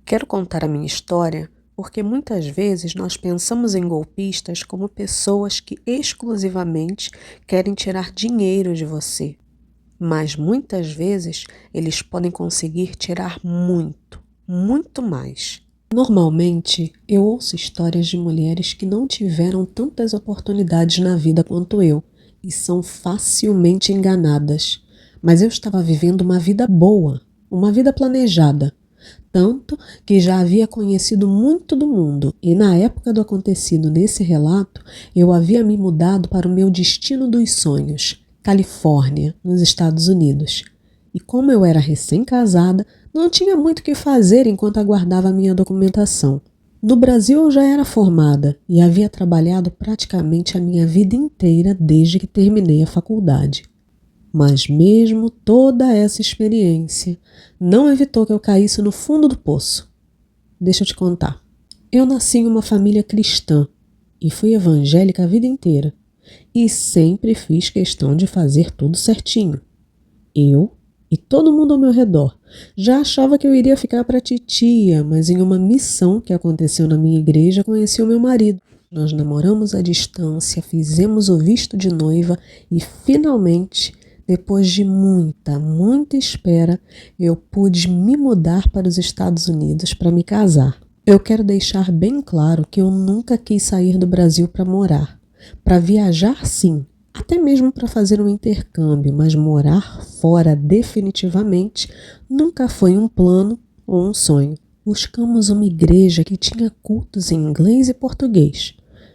Quero contar a minha história porque muitas vezes nós pensamos em golpistas como pessoas que exclusivamente querem tirar dinheiro de você, mas muitas vezes eles podem conseguir tirar muito, muito mais. Normalmente, eu ouço histórias de mulheres que não tiveram tantas oportunidades na vida quanto eu e são facilmente enganadas. Mas eu estava vivendo uma vida boa, uma vida planejada. Tanto que já havia conhecido muito do mundo e na época do acontecido nesse relato, eu havia me mudado para o meu destino dos sonhos, Califórnia, nos Estados Unidos. E como eu era recém-casada, não tinha muito o que fazer enquanto aguardava a minha documentação. No Brasil eu já era formada e havia trabalhado praticamente a minha vida inteira desde que terminei a faculdade. Mas mesmo toda essa experiência não evitou que eu caísse no fundo do poço. Deixa eu te contar. Eu nasci em uma família cristã e fui evangélica a vida inteira. E sempre fiz questão de fazer tudo certinho. Eu e todo mundo ao meu redor já achava que eu iria ficar para titia, mas em uma missão que aconteceu na minha igreja conheci o meu marido. Nós namoramos à distância, fizemos o visto de noiva e finalmente, depois de muita espera, eu pude me mudar para os Estados Unidos para me casar. Eu quero deixar bem claro que eu nunca quis sair do Brasil para morar. Para viajar, sim, até mesmo para fazer um intercâmbio, mas morar fora definitivamente nunca foi um plano ou um sonho. Buscamos uma igreja que tinha cultos em inglês e português.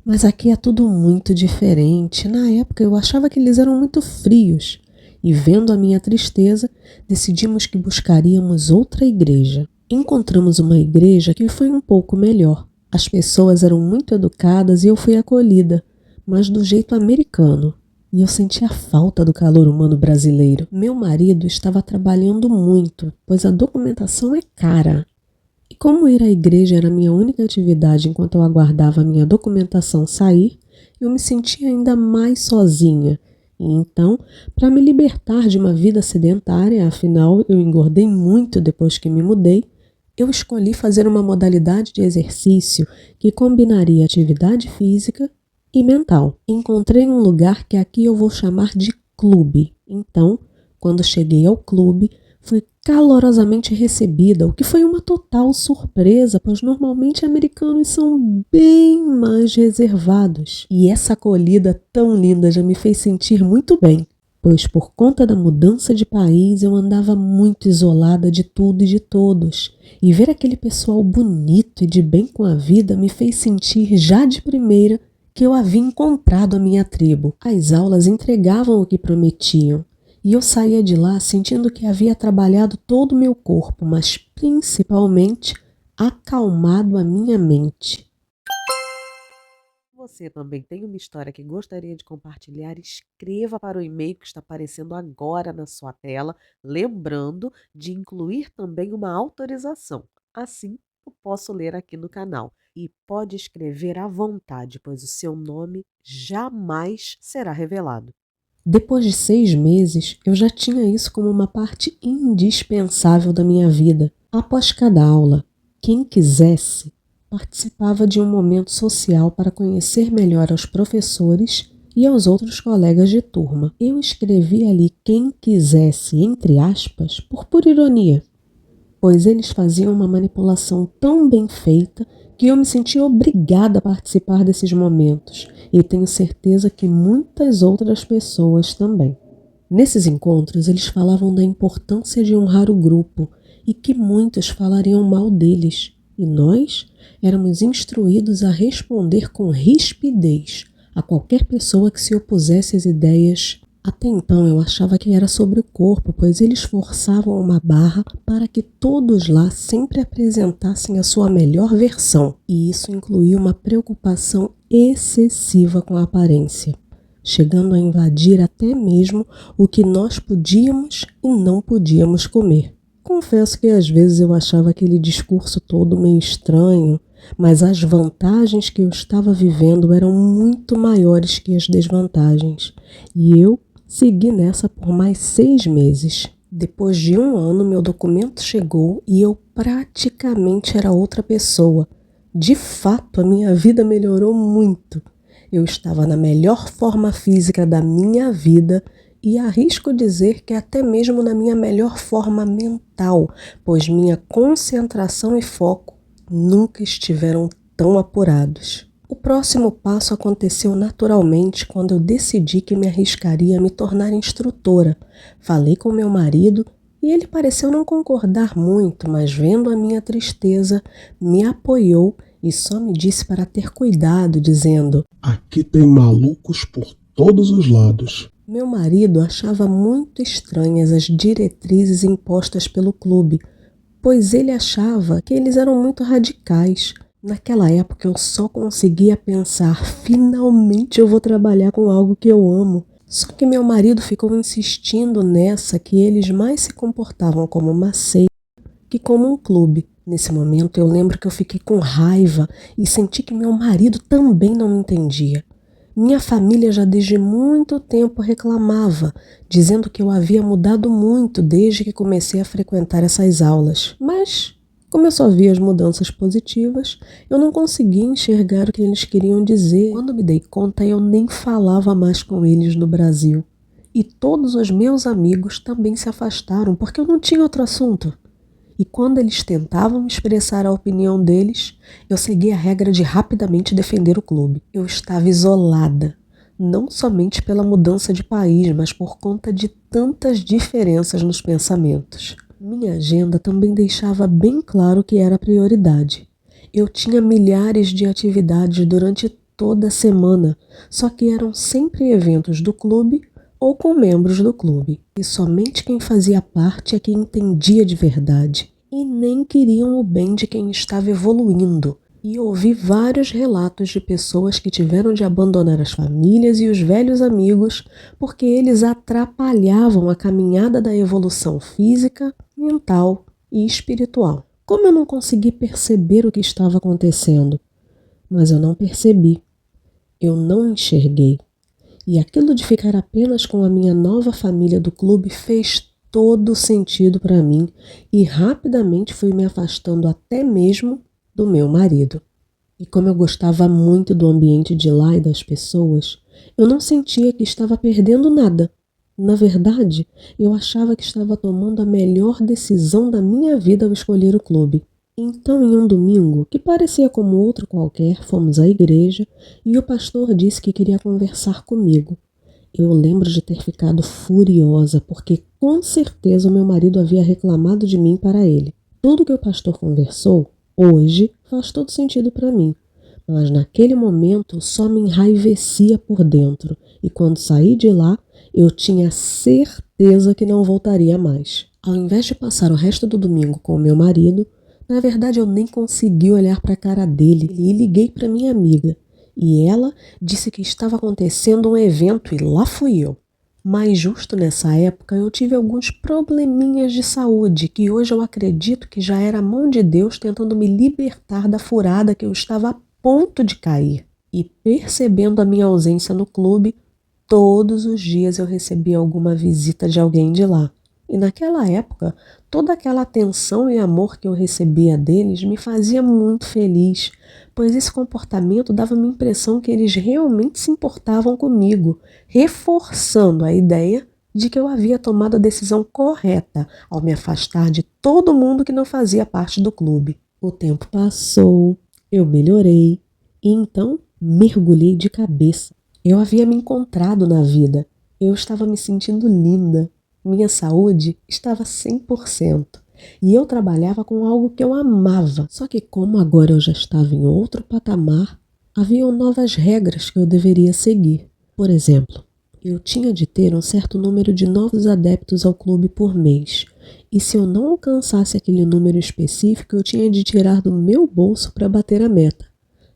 Mas aqui é tudo muito diferente. Na época eu achava que eles eram muito frios. E vendo a minha tristeza, decidimos que buscaríamos outra igreja. Encontramos uma igreja que foi um pouco melhor. As pessoas eram muito educadas e eu fui acolhida, mas do jeito americano. E eu senti a falta do calor humano brasileiro. Meu marido estava trabalhando muito, pois a documentação é cara. E como ir à igreja era a minha única atividade enquanto eu aguardava a minha documentação sair, eu me sentia ainda mais sozinha. E então, para me libertar de uma vida sedentária, afinal eu engordei muito depois que me mudei, eu escolhi fazer uma modalidade de exercício que combinaria atividade física e mental. Encontrei um lugar que aqui eu vou chamar de clube. Então, quando cheguei ao clube, fui calorosamente recebida, o que foi uma total surpresa, pois normalmente americanos são bem mais reservados. E essa acolhida tão linda já me fez sentir muito bem, pois por conta da mudança de país eu andava muito isolada de tudo e de todos. E ver aquele pessoal bonito e de bem com a vida me fez sentir já de primeira que eu havia encontrado a minha tribo. As aulas entregavam o que prometiam. E eu saía de lá sentindo que havia trabalhado todo o meu corpo, mas principalmente acalmado a minha mente. Você também tem uma história que gostaria de compartilhar? Escreva para o e-mail que está aparecendo agora na sua tela, lembrando de incluir também uma autorização. Assim, eu posso ler aqui no canal. E pode escrever à vontade, pois o seu nome jamais será revelado. Depois de 6 meses, eu já tinha isso como uma parte indispensável da minha vida. Após cada aula, quem quisesse participava de um momento social para conhecer melhor aos professores e aos outros colegas de turma. Eu escrevi ali quem quisesse, entre aspas, por pura ironia, pois eles faziam uma manipulação tão bem feita que eu me senti obrigada a participar desses momentos e tenho certeza que muitas outras pessoas também. Nesses encontros, eles falavam da importância de honrar o grupo e que muitos falariam mal deles, e nós éramos instruídos a responder com rispidez a qualquer pessoa que se opusesse às ideias. Até então eu achava que era sobre o corpo, pois eles forçavam uma barra para que todos lá sempre apresentassem a sua melhor versão, e isso incluía uma preocupação excessiva com a aparência, chegando a invadir até mesmo o que nós podíamos e não podíamos comer. Confesso que às vezes eu achava aquele discurso todo meio estranho, mas as vantagens que eu estava vivendo eram muito maiores que as desvantagens, e eu segui nessa por mais 6 meses. Depois de 1 ano, meu documento chegou e eu praticamente era outra pessoa. De fato, a minha vida melhorou muito. Eu estava na melhor forma física da minha vida e arrisco dizer que até mesmo na minha melhor forma mental, pois minha concentração e foco nunca estiveram tão apurados. O próximo passo aconteceu naturalmente quando eu decidi que me arriscaria a me tornar instrutora. Falei com meu marido e ele pareceu não concordar muito, mas vendo a minha tristeza, me apoiou e só me disse para ter cuidado, dizendo: Aqui tem malucos por todos os lados. Meu marido achava muito estranhas as diretrizes impostas pelo clube, pois ele achava que eles eram muito radicais. Naquela época eu só conseguia pensar: finalmente eu vou trabalhar com algo que eu amo. Só que meu marido ficou insistindo nessa que eles mais se comportavam como uma seita que como um clube. Nesse momento eu lembro que eu fiquei com raiva e senti que meu marido também não me entendia. Minha família já desde muito tempo reclamava, dizendo que eu havia mudado muito desde que comecei a frequentar essas aulas. Mas, como eu só via as mudanças positivas, eu não conseguia enxergar o que eles queriam dizer. Quando me dei conta, eu nem falava mais com eles no Brasil. E todos os meus amigos também se afastaram, porque eu não tinha outro assunto. E quando eles tentavam expressar a opinião deles, eu segui a regra de rapidamente defender o clube. Eu estava isolada, não somente pela mudança de país, mas por conta de tantas diferenças nos pensamentos. Minha agenda também deixava bem claro que era prioridade. Eu tinha milhares de atividades durante toda a semana, só que eram sempre eventos do clube ou com membros do clube. E somente quem fazia parte é quem entendia de verdade. E nem queriam o bem de quem estava evoluindo. E ouvi vários relatos de pessoas que tiveram de abandonar as famílias e os velhos amigos porque eles atrapalhavam a caminhada da evolução física, mental e espiritual. Como eu não consegui perceber o que estava acontecendo? Mas eu não percebi. Eu não enxerguei. E aquilo de ficar apenas com a minha nova família do clube fez todo sentido para mim e rapidamente fui me afastando até mesmo do meu marido. E como eu gostava muito do ambiente de lá e das pessoas, eu não sentia que estava perdendo nada. Na verdade, eu achava que estava tomando a melhor decisão da minha vida ao escolher o clube. Então, em um domingo, que parecia como outro qualquer, fomos à igreja e o pastor disse que queria conversar comigo. Eu lembro de ter ficado furiosa, porque com certeza o meu marido havia reclamado de mim para ele. Tudo que o pastor conversou, hoje, faz todo sentido para mim. Mas naquele momento só me enraivecia por dentro, e quando saí de lá, eu tinha certeza que não voltaria mais. Ao invés de passar o resto do domingo com o meu marido, na verdade, eu nem consegui olhar para a cara dele e liguei para minha amiga. E ela disse que estava acontecendo um evento e lá fui eu. Mas justo nessa época eu tive alguns probleminhas de saúde que hoje eu acredito que já era a mão de Deus tentando me libertar da furada que eu estava a ponto de cair. E percebendo a minha ausência no clube, todos os dias eu recebia alguma visita de alguém de lá. E naquela época, toda aquela atenção e amor que eu recebia deles me fazia muito feliz, pois esse comportamento dava-me a impressão que eles realmente se importavam comigo, reforçando a ideia de que eu havia tomado a decisão correta ao me afastar de todo mundo que não fazia parte do clube. O tempo passou, eu melhorei e então mergulhei de cabeça. Eu havia me encontrado na vida, eu estava me sentindo linda. Minha saúde estava 100% e eu trabalhava com algo que eu amava. Só que como agora eu já estava em outro patamar, haviam novas regras que eu deveria seguir. Por exemplo, eu tinha de ter um certo número de novos adeptos ao clube por mês. E se eu não alcançasse aquele número específico, eu tinha de tirar do meu bolso para bater a meta.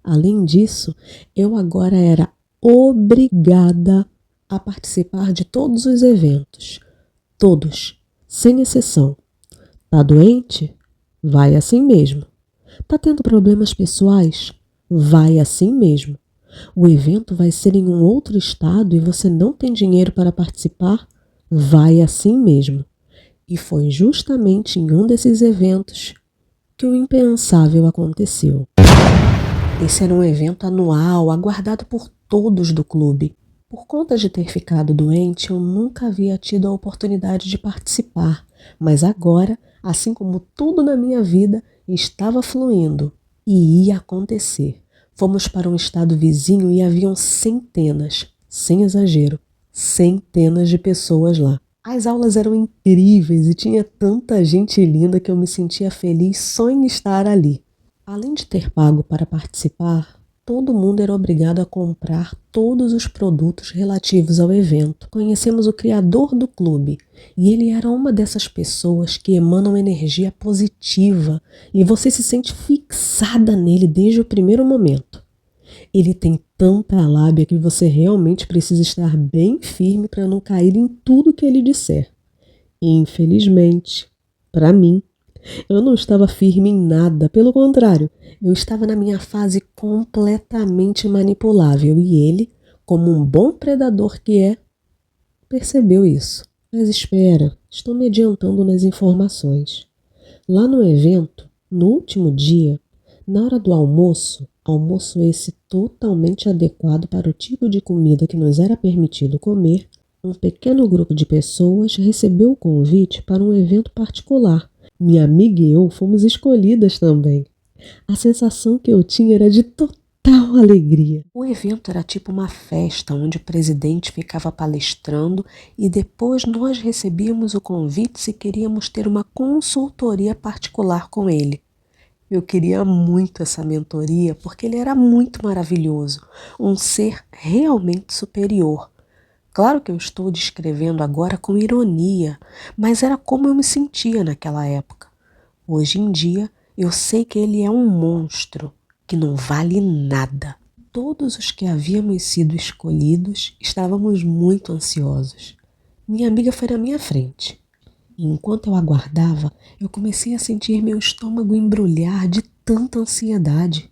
Além disso, eu agora era obrigada a participar de todos os eventos. Todos, sem exceção. Tá doente? Vai assim mesmo. Tá tendo problemas pessoais? Vai assim mesmo. O evento vai ser em um outro estado e você não tem dinheiro para participar? Vai assim mesmo. E foi justamente em um desses eventos que o impensável aconteceu. Esse era um evento anual, aguardado por todos do clube. Por conta de ter ficado doente, eu nunca havia tido a oportunidade de participar, mas agora, assim como tudo na minha vida, estava fluindo e ia acontecer. Fomos para um estado vizinho e haviam centenas, sem exagero, centenas de pessoas lá. As aulas eram incríveis e tinha tanta gente linda que eu me sentia feliz só em estar ali. Além de ter pago para participar, todo mundo era obrigado a comprar todos os produtos relativos ao evento. Conhecemos o criador do clube e ele era uma dessas pessoas que emanam energia positiva e você se sente fixada nele desde o primeiro momento. Ele tem tanta lábia que você realmente precisa estar bem firme para não cair em tudo que ele disser. Infelizmente, para mim, eu não estava firme em nada, pelo contrário, eu estava na minha fase completamente manipulável e ele, como um bom predador que é, percebeu isso. Mas espera, estou me adiantando nas informações. Lá no evento, no último dia, na hora do almoço esse totalmente adequado para o tipo de comida que nos era permitido comer, um pequeno grupo de pessoas recebeu o convite para um evento particular. Minha amiga e eu fomos escolhidas também. A sensação que eu tinha era de total alegria. O evento era tipo uma festa onde o presidente ficava palestrando e depois nós recebíamos o convite se queríamos ter uma consultoria particular com ele. Eu queria muito essa mentoria porque ele era muito maravilhoso, um ser realmente superior. Claro que eu estou descrevendo agora com ironia, mas era como eu me sentia naquela época. Hoje em dia, eu sei que ele é um monstro, que não vale nada. Todos os que havíamos sido escolhidos estávamos muito ansiosos. Minha amiga foi na minha frente. E enquanto eu aguardava, eu comecei a sentir meu estômago embrulhar de tanta ansiedade.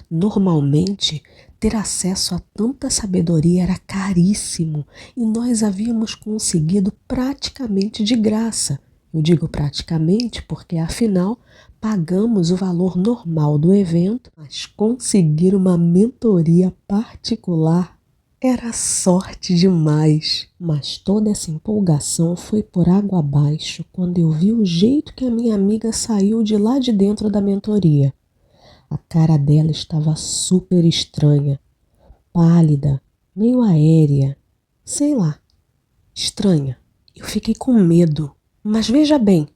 Normalmente, ter acesso a tanta sabedoria era caríssimo e nós havíamos conseguido praticamente de graça. Eu digo praticamente porque, afinal, pagamos o valor normal do evento, mas conseguir uma mentoria particular era sorte demais. Mas toda essa empolgação foi por água abaixo quando eu vi o jeito que a minha amiga saiu de lá de dentro da mentoria. A cara dela estava super estranha, pálida, meio aérea, sei lá, estranha. Eu fiquei com medo, mas veja bem,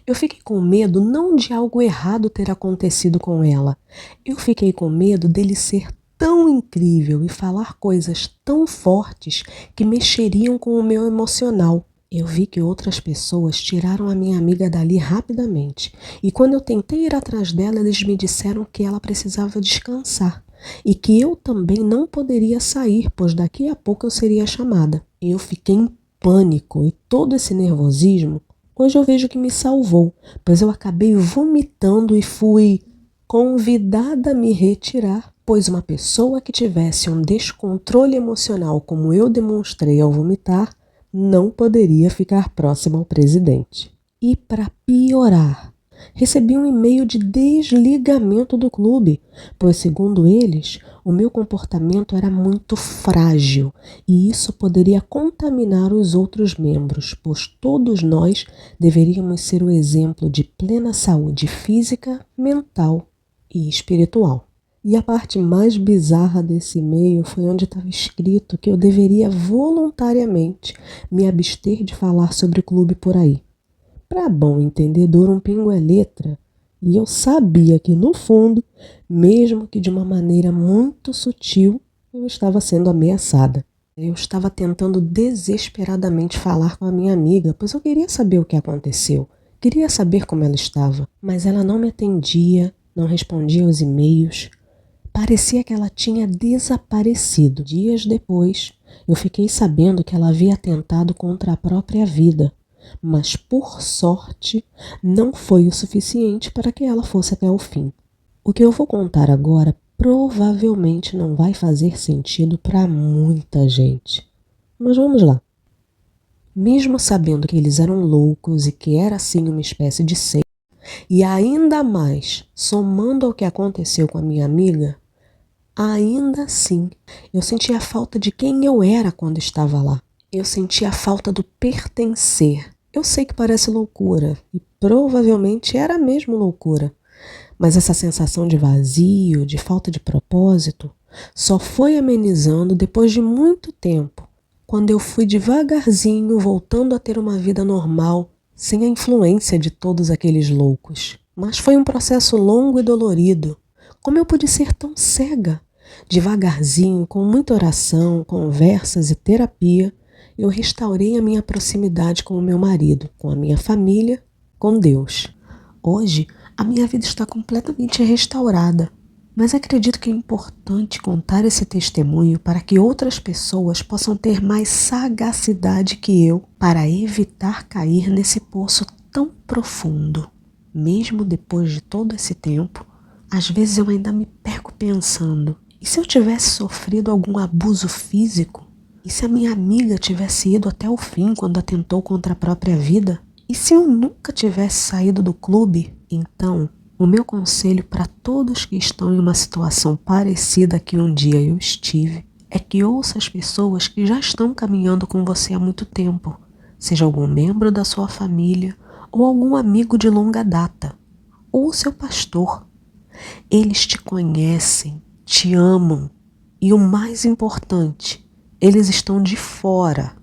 eu fiquei com medo não de algo errado ter acontecido com ela. Eu fiquei com medo dele ser tão incrível e falar coisas tão fortes que mexeriam com o meu emocional. Eu vi que outras pessoas tiraram a minha amiga dali rapidamente e quando eu tentei ir atrás dela, eles me disseram que ela precisava descansar e que eu também não poderia sair, pois daqui a pouco eu seria chamada. Eu fiquei em pânico e todo esse nervosismo, hoje eu vejo que me salvou, pois eu acabei vomitando e fui convidada a me retirar, pois uma pessoa que tivesse um descontrole emocional como eu demonstrei ao vomitar, não poderia ficar próxima ao presidente. E para piorar, recebi um e-mail de desligamento do clube, pois, segundo eles, o meu comportamento era muito frágil e isso poderia contaminar os outros membros, pois todos nós deveríamos ser o exemplo de plena saúde física, mental e espiritual. E a parte mais bizarra desse e-mail foi onde estava escrito que eu deveria voluntariamente me abster de falar sobre o clube por aí. Para bom entendedor, um pingo é letra, e eu sabia que no fundo, mesmo que de uma maneira muito sutil, eu estava sendo ameaçada. Eu estava tentando desesperadamente falar com a minha amiga, pois eu queria saber o que aconteceu, queria saber como ela estava, mas ela não me atendia, não respondia aos e-mails. Parecia que ela tinha desaparecido. Dias depois, eu fiquei sabendo que ela havia atentado contra a própria vida, mas por sorte não foi o suficiente para que ela fosse até o fim. O que eu vou contar agora provavelmente não vai fazer sentido para muita gente. Mas vamos lá. Mesmo sabendo que eles eram loucos e que era assim uma espécie de seita, e ainda mais somando ao que aconteceu com a minha amiga, ainda assim eu sentia a falta de quem eu era quando estava lá. Eu sentia a falta do pertencer. Eu sei que parece loucura, e provavelmente era mesmo loucura, mas essa sensação de vazio, de falta de propósito, só foi amenizando depois de muito tempo, quando eu fui devagarzinho voltando a ter uma vida normal, sem a influência de todos aqueles loucos. Mas foi um processo longo e dolorido. Como eu pude ser tão cega? Devagarzinho, com muita oração, conversas e terapia, eu restaurei a minha proximidade com o meu marido, com a minha família, com Deus. Hoje, a minha vida está completamente restaurada, mas acredito que é importante contar esse testemunho para que outras pessoas possam ter mais sagacidade que eu para evitar cair nesse poço tão profundo. Mesmo depois de todo esse tempo, às vezes eu ainda me pego pensando, e se eu tivesse sofrido algum abuso físico? E se a minha amiga tivesse ido até o fim quando atentou contra a própria vida? E se eu nunca tivesse saído do clube? Então, o meu conselho para todos que estão em uma situação parecida que um dia eu estive é que ouça as pessoas que já estão caminhando com você há muito tempo, seja algum membro da sua família ou algum amigo de longa data, ou seu pastor. Eles te conhecem, te amam e, o mais importante, eles estão de fora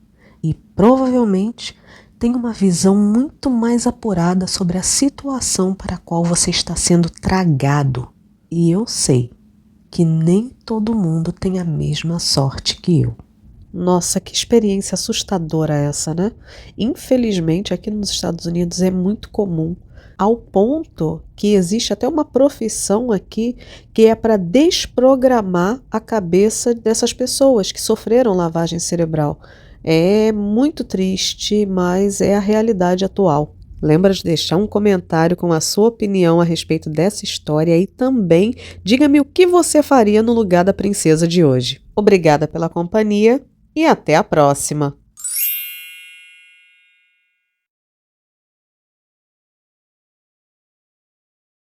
e provavelmente têm uma visão muito mais apurada sobre a situação para a qual você está sendo tragado. E eu sei que nem todo mundo tem a mesma sorte que eu. Nossa, que experiência assustadora essa, né? Infelizmente, aqui nos Estados Unidos é muito comum, ao ponto que existe até uma profissão aqui que é para desprogramar a cabeça dessas pessoas que sofreram lavagem cerebral. É muito triste, mas é a realidade atual. Lembra de deixar um comentário com a sua opinião a respeito dessa história e também diga-me o que você faria no lugar da princesa de hoje. Obrigada pela companhia e até a próxima!